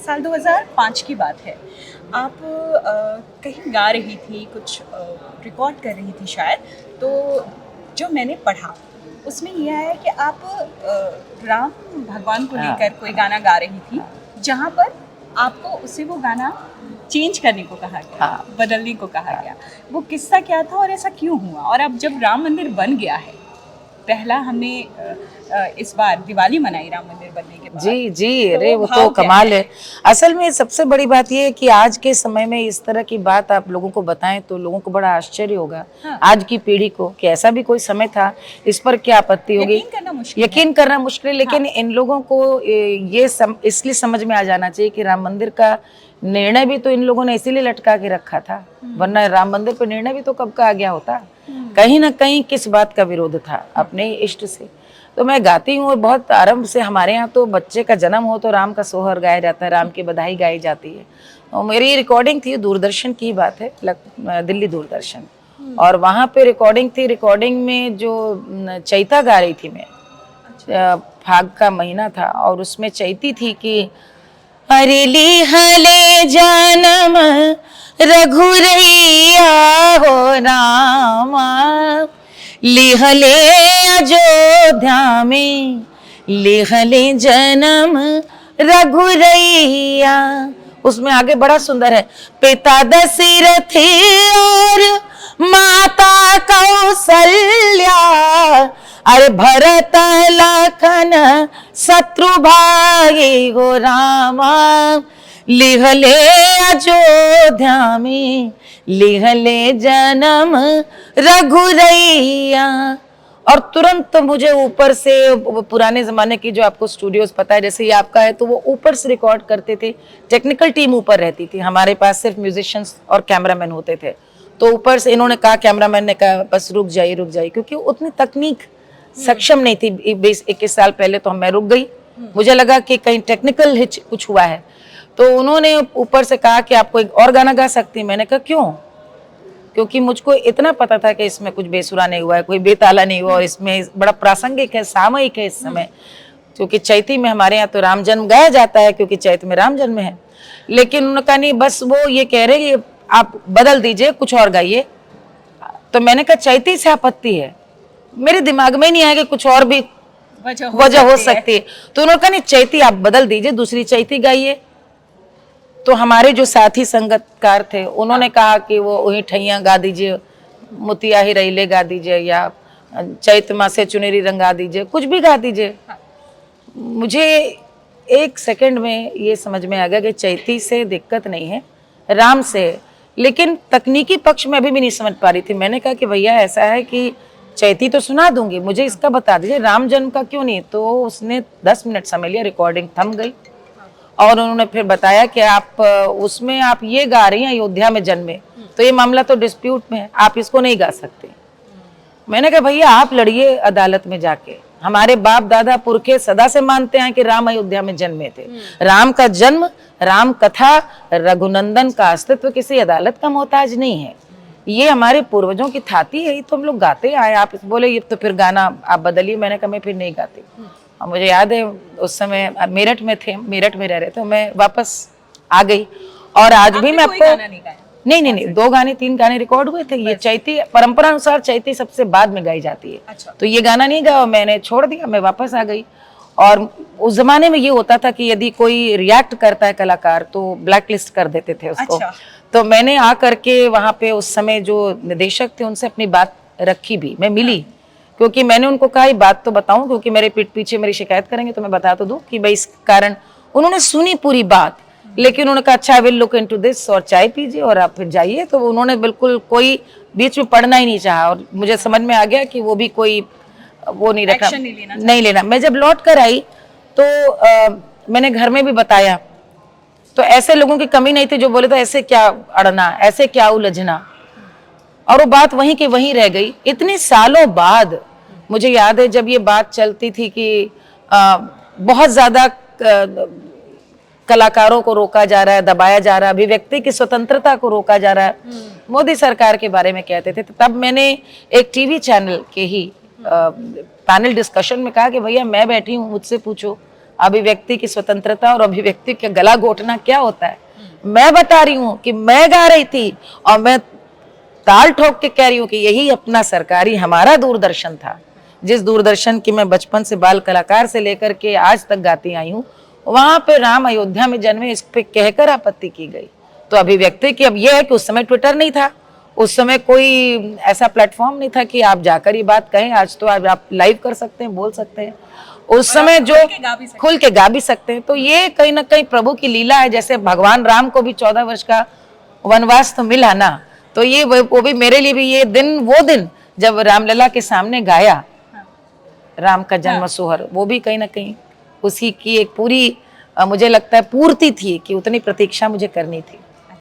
साल 2005 की बात है। आप कहीं गा रही थी, कुछ रिकॉर्ड कर रही थी शायद, तो जो मैंने पढ़ा उसमें यह है कि आप राम भगवान को लेकर कोई गाना गा रही थी, जहाँ पर आपको उससे वो गाना चेंज करने को कहा गया, बदलने को कहा गया। वो किस्सा क्या था और ऐसा क्यों हुआ? और अब जब राम मंदिर बन गया है, पहला हमने इस बार दिवाली मनाई राम मंदिर बनने के बाद। जी जी, अरे वो तो कमाल है। असल में सबसे बड़ी बात ये है कि आज के समय में इस तरह की बात आप लोगों को बताएं तो लोगों को बड़ा आश्चर्य होगा। हाँ। आज की पीढ़ी को कि ऐसा भी कोई समय था, इस पर क्या आपत्ति होगी? यकीन करना मुश्किल है, लेकिन इन लोगों को ये इसलिए समझ में आ जाना चाहिए कि राम मंदिर का निर्णय भी तो इन लोगों ने इसीलिए लटका के रखा था, वरना राम मंदिर पर निर्णय भी तो कब का आ गया होता। कहीं ना कहीं किस बात का विरोध था? अपने इष्ट से। तो मैं गाती हूँ, बहुत आरंभ से हमारे यहाँ तो बच्चे का जन्म हो तो राम का सोहर गाया जाता है, राम की बधाई गाई जाती है। और मेरी रिकॉर्डिंग थी, दूरदर्शन की बात है, दिल्ली दूरदर्शन, और वहाँ पे रिकॉर्डिंग थी। रिकॉर्डिंग में जो चैता गा रही थी मैं, फाग का महीना था और उसमें चैती थी कि अरे लिहले जन्म रघुरैया हो रामा, लिहले अयोध्या में, लिहले जन्म रघुरैया। उसमें आगे बड़ा सुंदर है, पिता दशरथ और माता कौशल्या, अरे भरत लखन शत्रुभाई हो रामा, लिहले अयोध्या में, लिहले जन्म रघुरैया। और तुरंत मुझे ऊपर से, पुराने जमाने की जो आपको स्टूडियोज पता है, जैसे ये आपका है, तो वो ऊपर से रिकॉर्ड करते थे, टेक्निकल टीम ऊपर रहती थी, हमारे पास सिर्फ म्यूजिशियंस और कैमरामैन होते थे। तो ऊपर से इन्होंने कहा, कैमरामैन ने कहा बस रुक जाइए, क्योंकि उतनी तकनीक सक्षम नहीं थी। 20-21 साल पहले तो मैं रुक गई, मुझे लगा कि कहीं टेक्निकल हिच कुछ हुआ है। तो उन्होंने ऊपर से कहा कि आपको एक और गाना गा सकती है। मैंने कहा क्यों? क्योंकि मुझको इतना पता था कि इसमें कुछ बेसुरा नहीं हुआ है, कोई बेताला नहीं हुआ, और इसमें बड़ा प्रासंगिक है, सामयिक है इस समय, क्योंकि चैती में हमारे यहाँ तो राम जन्म गाया जाता है, क्योंकि चैत में राम जन्म है। लेकिन उन्होंने कहा नहीं, बस वो ये कह रहे कि आप बदल दीजिए, कुछ और गाइए। तो मैंने कहा चैती से आपत्ति है? मेरे दिमाग में ही नहीं आया कि कुछ और भी वजह हो सकती है। तो उन्होंने कहा नहीं, चैती आप बदल दीजिए, दूसरी चैती गाइए। तो हमारे जो साथी संगतकार थे उन्होंने कहा कि वो वही ठैया गा दीजिए, मुतिया ही रैले गा दीजिए, या चैत माँ से चुनेरी रंगा दीजिए, कुछ भी गा दीजिए। मुझे एक सेकंड में ये समझ में आ गया कि चैती से दिक्कत नहीं है, राम से। लेकिन तकनीकी पक्ष में अभी भी नहीं समझ पा रही थी। मैंने कहा कि भैया ऐसा है कि चैती तो सुना दूंगी, मुझे इसका बता दीजिए राम जन्म का क्यों नहीं। तो उसने 10 मिनट समय लिया, रिकॉर्डिंग थम गई, और उन्होंने फिर बताया कि आप उसमें आप ये गा रही हैं अयोध्या में जन्मे, तो ये मामला तो डिस्प्यूट में है, आप इसको नहीं गा सकते। मैंने कहा भैया आप लड़िए अदालत में जाके, हमारे बाप दादा पुरखे सदा से मानते हैं कि राम अयोध्या में जन्मे थे। राम का जन्म, राम कथा, रघुनंदन का अस्तित्व किसी अदालत का मोहताज नहीं है, ये हमारे पूर्वजों की थाती है, तो हम लोग गाते आए। आप बोले ये तो फिर गाना आप बदलिए। मैंने कहा मैं फिर नहीं गाती। और मुझे याद है उस समय मेरठ में थे, मेरठ में रह रहे थे, मैं वापस आ गई। और आज भी मैं आपको नहीं 2 गाने 3 गाने रिकॉर्ड हुए थे। ये चैती परंपरा अनुसार चैती सबसे बाद में गाई जाती है। अच्छा। तो ये गाना नहीं गाया, मैंने छोड़ दिया, मैं वापस आ गई। और उस जमाने में ये होता था कि यदि कोई रिएक्ट करता है कलाकार तो ब्लैक लिस्ट कर देते थे उसको। अच्छा। तो मैंने आ करके वहाँ पे उस समय जो निदेशक थे उनसे अपनी बात रखी भी, मैं मिली, क्योंकि मैंने उनको कहा ये बात तो बताऊं, क्योंकि मेरे पीठ पीछे मेरी शिकायत करेंगे तो मैं बता तो दूं कि भाई इस कारण। उन्होंने सुनी पूरी बात, लेकिन उन्होंने कहा अच्छा I will look into this, और चाय पीजिए और आप फिर जाइए। तो उन्होंने बिल्कुल कोई बीच में पढ़ना ही नहीं चाहा, और मुझे समझ में आ गया कि वो भी कोई वो नहीं रखा, नहीं लेना। मैं जब लौट कर आई तो मैंने घर में भी बताया, तो ऐसे लोगों की कमी नहीं थी जो बोले तो ऐसे क्या अड़ना, ऐसे क्या उलझना, और वो बात वहीं की वहीं रह गई। इतने सालों बाद मुझे याद है जब ये बात चलती थी कि बहुत ज्यादा कलाकारों को रोका जा रहा है, दबाया जा रहा है, अभिव्यक्ति की स्वतंत्रता को रोका जा रहा है, मोदी सरकार के बारे में कहते थे। तब मैंने एक टीवी चैनल के ही पैनल डिस्कशन में कहा कि भैया मैं बैठी हूँ, मुझसे पूछो, अभिव्यक्ति की स्वतंत्रता और अभिव्यक्ति का गला घोटना क्या होता है। मैं बता रही हूँ कि मैं गा रही थी और मैं ताल ठोक के कह रही हूँ कि यही अपना सरकारी हमारा दूरदर्शन था, जिस दूरदर्शन की मैं बचपन से बाल कलाकार से लेकर के आज तक गाती आई हूँ। वहां पे राम अयोध्या में जन्मे इस पे कहकर आपत्ति की गई। तो अभिव्यक्ति की अब यह है कि उस समय ट्विटर नहीं था, उस समय कोई ऐसा प्लेटफॉर्म नहीं था कि आप जाकर ये बात कहें। आज तो आप लाइव कर सकते हैं, बोल सकते हैं। उस समय जो खुल के गा भी सकते हैं। तो ये कहीं ना कहीं प्रभु की लीला है। जैसे भगवान राम को भी 14 वर्ष का वनवास तो मिला ना, तो ये वो भी मेरे लिए भी ये दिन, वो दिन जब रामलला के सामने गाया राम का जन्म सोहर, वो भी कहीं ना कहीं उसी की एक पूरी मुझे लगता है पूर्ति थी कि उतनी प्रतीक्षा मुझे करनी थी।